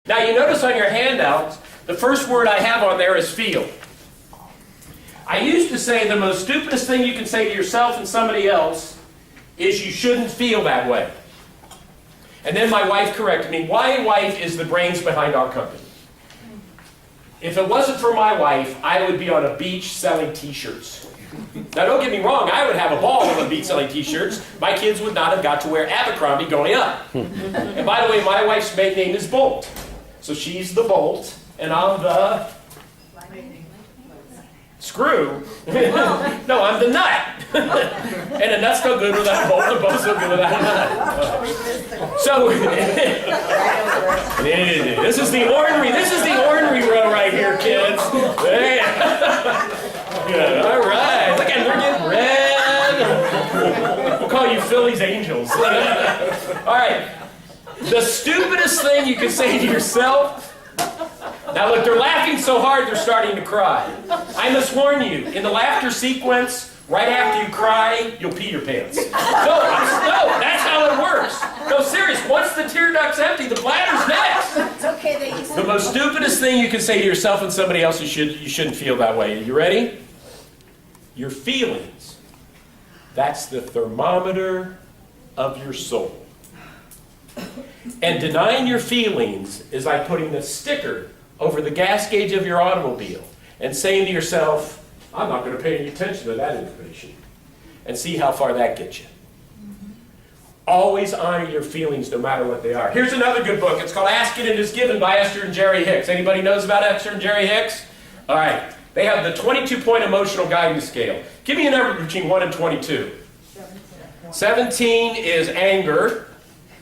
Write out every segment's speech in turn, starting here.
Now you notice on your handouts, the first word I have on there is feel. I used to say the most stupidest thing you can say to yourself and somebody else is you shouldn't feel that way. And then my wife corrected me. My wife is the brains behind our company. If it wasn't for my wife, I would be on a beach selling t-shirts. Now don't get me wrong, I would have a ball on the beach selling t-shirts. My kids would not have got to wear Abercrombie going up. And by the way, my wife's maiden name is Bolt. So she's the bolt, and I'm the screw. No, I'm the nut. And a nut's no good without a bolt, and a bolt's no good without a nut. So, this is the ornery row right here, kids. Good, all right. Look at them, they're getting red. We'll call you Philly's Angels. All right. The stupidest thing you can say to yourself. Now look, they're laughing so hard they're starting to cry. I must warn you, in the laughter sequence, right after you cry, you'll pee your pants. No, that's how it works. No, serious. Once the tear duct's empty, the bladder's next. It's okay, they use The most stupidest thing you can say to yourself and somebody else, you shouldn't feel that way. You ready? Your feelings. That's the thermometer of your soul. And denying your feelings is like putting a sticker over the gas gauge of your automobile and saying to yourself, I'm not going to pay any attention to that information, and see how far that gets you. Always honor your feelings no matter what they are. Here's another good book. It's called Ask It and It Is Given by Esther and Jerry Hicks. Anybody knows about Esther and Jerry Hicks? All right. They have the 22-point emotional guidance scale. Give me a number between 1 and 22. 17 is anger.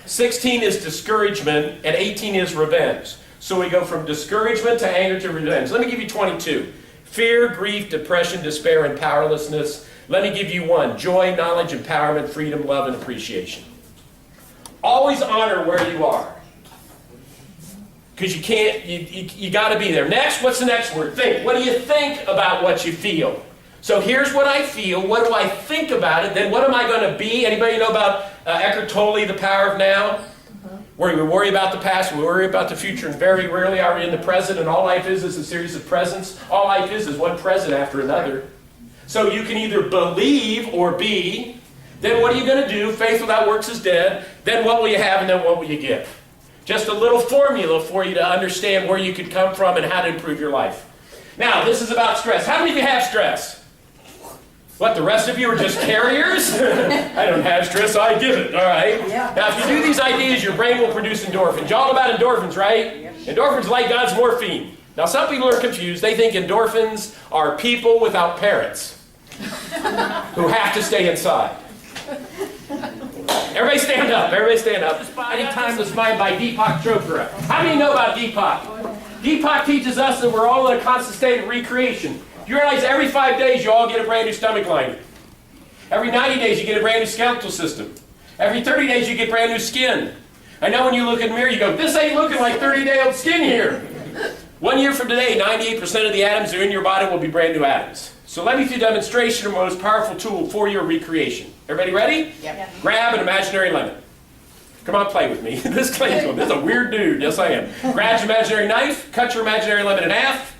16 is discouragement, and 18 is revenge. So we go from discouragement to anger to revenge. Let me give you 22. Fear, grief, depression, despair, and powerlessness. Let me give you 1. Joy, knowledge, empowerment, freedom, love, and appreciation. Always honor where you are. Because you can't, you got to be there. Next, what's the next word? Think. What do you think about what you feel? So here's what I feel. What do I think about it? Then what am I going to be? Anybody know about Eckhart Tolle, The Power of Now? Where we worry about the past, we worry about the future, and very rarely are we in the present, and all life is a series of presents. All life is one present after another. So you can either believe or be. Then what are you going to do? Faith without works is dead. Then what will you have, and then what will you give? Just a little formula for you to understand where you could come from and how to improve your life. Now, this is about stress. How many of you have stress? What, the rest of you are just carriers? I don't have stress, I give it, all right? Yeah. Now, if you do these ideas, your brain will produce endorphins. You're all about endorphins, right? Yep. Endorphins like God's morphine. Now, some people are confused. They think endorphins are people without parents who have to stay inside. Everybody stand up. Everybody stand up. Body Time was mine by Deepak Chopra. How many know about Deepak? Deepak teaches us that we're all in a constant state of recreation. You realize every 5 days you all get a brand new stomach lining. Every 90 days you get a brand new skeletal system. Every 30 days you get brand new skin. I know when you look in the mirror you go, this ain't looking like 30-day-old skin here. 1 year from today, 98% of the atoms that are in your body will be brand new atoms. So let me do a demonstration of the most powerful tool for your recreation. Everybody ready? Yep. Grab an imaginary lemon. Come on, play with me. This is a weird dude. Yes, I am. Grab your imaginary knife, cut your imaginary lemon in half.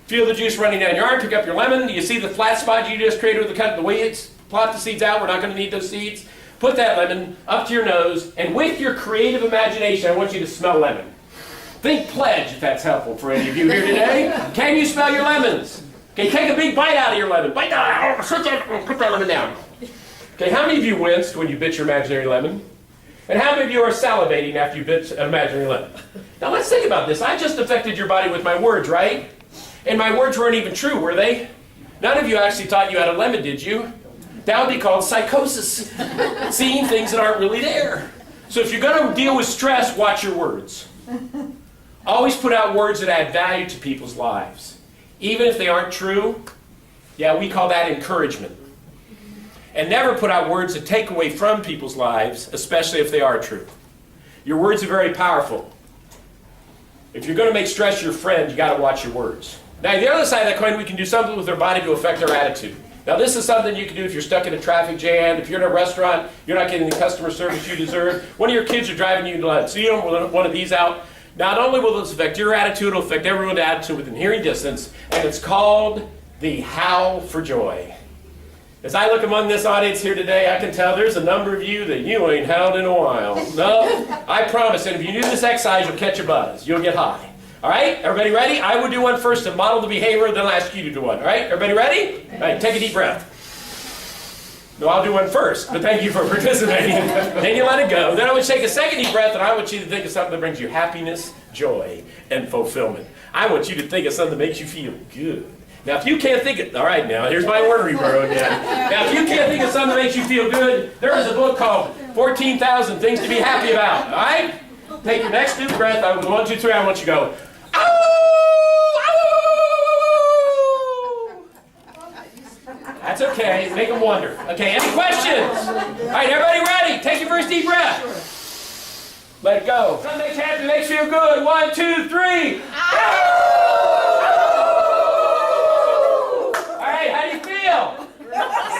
Feel the juice running down your arm, pick up your lemon. You see the flat spot you just created with the cut the weeds? Plot the seeds out, we're not going to need those seeds. Put that lemon up to your nose, and with your creative imagination, I want you to smell lemon. Think pledge, if that's helpful for any of you here today. Can you smell your lemons? Okay, take a big bite out of your lemon. Bite down, put that lemon down. Okay, how many of you winced when you bit your imaginary lemon? And how many of you are salivating after you bit an imaginary lemon? Now let's think about this. I just affected your body with my words, right? And my words weren't even true, were they? None of you actually thought you had a lemon, did you? That would be called psychosis. Seeing things that aren't really there. So if you're going to deal with stress, watch your words. Always put out words that add value to people's lives. Even if they aren't true, yeah, we call that encouragement. And never put out words that take away from people's lives, especially if they are true. Your words are very powerful. If you're going to make stress your friend, you got to watch your words. Now, the other side of that coin, we can do something with our body to affect our attitude. Now, this is something you can do if you're stuck in a traffic jam, if you're in a restaurant, you're not getting the customer service you deserve. One of your kids are driving you nuts. So you don't want one of these out. Not only will this affect your attitude, it will affect everyone's attitude within hearing distance, and it's called the howl for joy. As I look among this audience here today, I can tell there's a number of you that you ain't howled in a while. No, I promise, and if you do this exercise, you'll catch a buzz. You'll get high. All right, everybody ready? I will do one first to model the behavior, then I'll ask you to do one. All right, everybody ready? All right, take a deep breath. No, I'll do one first, but thank you for participating. Then you let it go. Then I want you to take a second deep breath, and I want you to think of something that brings you happiness, joy, and fulfillment. I want you to think of something that makes you feel good. Now, if you can't think of, all right, now, here's my word burrow again. Now, if you can't think of something that makes you feel good, there is a book called 14,000 Things to Be Happy About, all right? Take your next deep breath. I will go 1, 2, 3. I want you to go, that's okay. Make them wonder. Okay, any questions? All right, everybody ready? Take your first deep breath. Let it go. Something makes you happy, makes you feel good. 1, 2, 3. All right, how do you feel?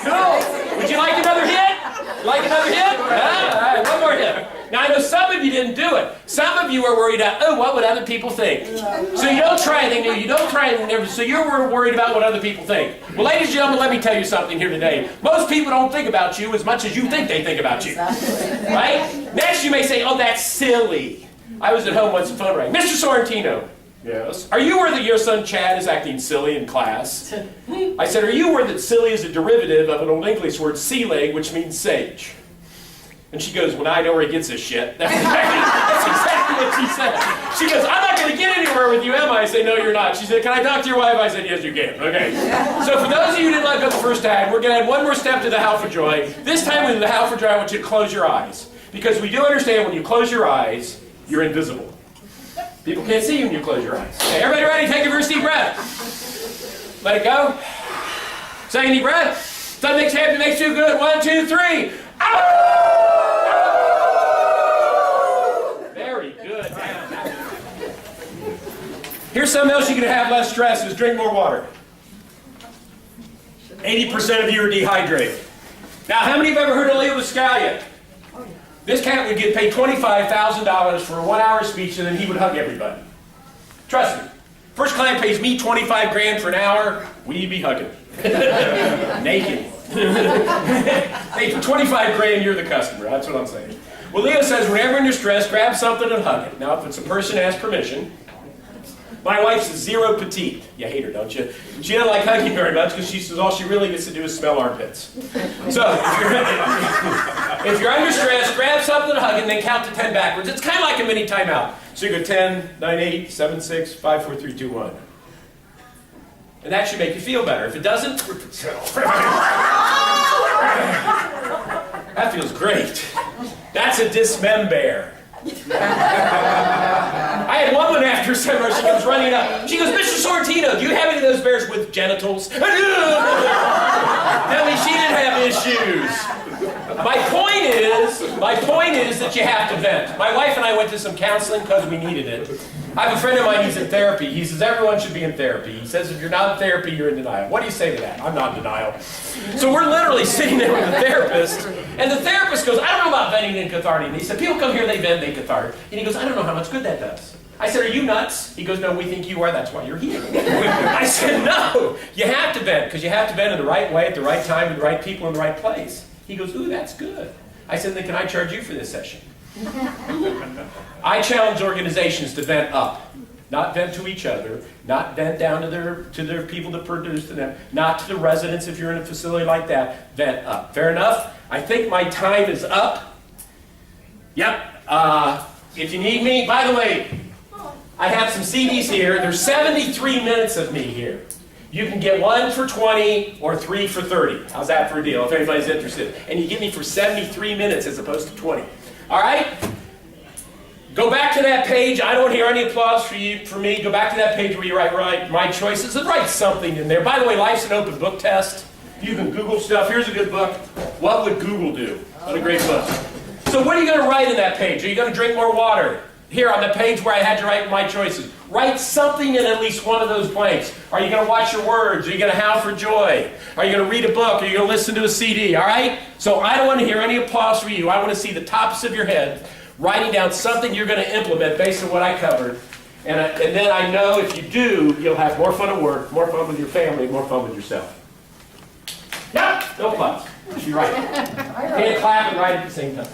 Cool. Would you like another hit? Like another hit? All right, one more hit. Now, I know some of you didn't do it. Some of you are worried about, oh, what would other people think? So you don't try anything new. You don't try anything different. So you're worried about what other people think. Well, ladies and gentlemen, let me tell you something here today. Most people don't think about you as much as you think they think about you. Right? Next, you may say, oh, that's silly. I was at home once, the phone rang. Mr. Sorentino. Yes. Are you aware that your son Chad is acting silly in class? I said, are you aware that silly is a derivative of an old English word, sea leg, which means sage? And she goes, well, now I know where he gets this shit. That's exactly what she said. She goes, I'm not going to get anywhere with you, am I? I say, no, you're not. She said, can I talk to your wife? I said, yes, you can. Okay. So for those of you who didn't let go the first time, we're going to add one more step to the howl for joy. This time with the howl for joy, I want you to close your eyes. Because we do understand when you close your eyes, you're invisible. People can't see you when you close your eyes. Okay, everybody ready? Take your first deep breath. Let it go. Second deep breath. Something makes you happy, makes you good. 1, 2, 3. Very good. Here's something else you can have less stress is drink more water. 80% of you are dehydrated. Now, how many have ever heard of Leo the Scallion? This cat would get paid $25,000 for a 1-hour speech and then he would hug everybody. Trust me. First client pays me 25 grand for an hour, we'd be hugging. Naked. Hey, for 25 grand, you're the customer. That's what I'm saying. Well, Leo says, whenever you're stressed, grab something and hug it. Now, if it's a person who asks permission, my wife's zero petite. You hate her, don't you? She doesn't like hugging very much because she says all she really gets to do is smell armpits. So, if you're under stress, grab something and hug it and then count to 10 backwards. It's kind of like a mini timeout. So you go 10, 9, 8, 7, 6, 5, 4, 3, 2, 1. And that should make you feel better. If it doesn't, that feels great. That's a dismember. I had one after seminar, she comes running up. She goes, Mr. Sorentino, do you have any of those bears with genitals? Tell me she didn't have issues. My point is that you have to vent. My wife and I went to some counseling because we needed it. I have a friend of mine who's in therapy. He says everyone should be in therapy. He says if you're not in therapy, you're in denial. What do you say to that? I'm not in denial. So we're literally sitting there with the therapist, and the therapist goes, I don't know about venting and cathartic. And he said, people come here, they vent, they cathartic. And he goes, I don't know how much good that does. I said, are you nuts? He goes, no, we think you are. That's why you're here. I said, no, you have to vent, because you have to vent in the right way, at the right time, with the right people in the right place. He goes, ooh, that's good. I said, then can I charge you for this session? I challenge organizations to vent up, not vent to each other, not vent down to their people that produce to them, not to the residents if you're in a facility like that, vent up. Fair enough? I think my time is up. Yep. If you need me, by the way, I have some CDs here. There's 73 minutes of me here. You can get 1 for 20 or 3 for 30. How's that for a deal, if anybody's interested? And you get me for 73 minutes as opposed to 20. All right? Go back to that page. I don't hear any applause for me. Go back to that page where you write my choices and write something in there. By the way, life's an open book test. You can Google stuff. Here's a good book. What would Google do? What a great book. So what are you going to write in that page? Are you going to drink more water? Here on the page where I had to write my choices. Write something in at least one of those blanks. Are you going to watch your words? Are you going to howl for joy? Are you going to read a book? Are you going to listen to a CD? All right? So I don't want to hear any applause for you. I want to see the tops of your head. writing down something you're going to implement based on what I covered. And then I know if you do, you'll have more fun at work, more fun with your family, more fun with yourself. Yep, no fuss. She's right. Can't clap and write at the same time.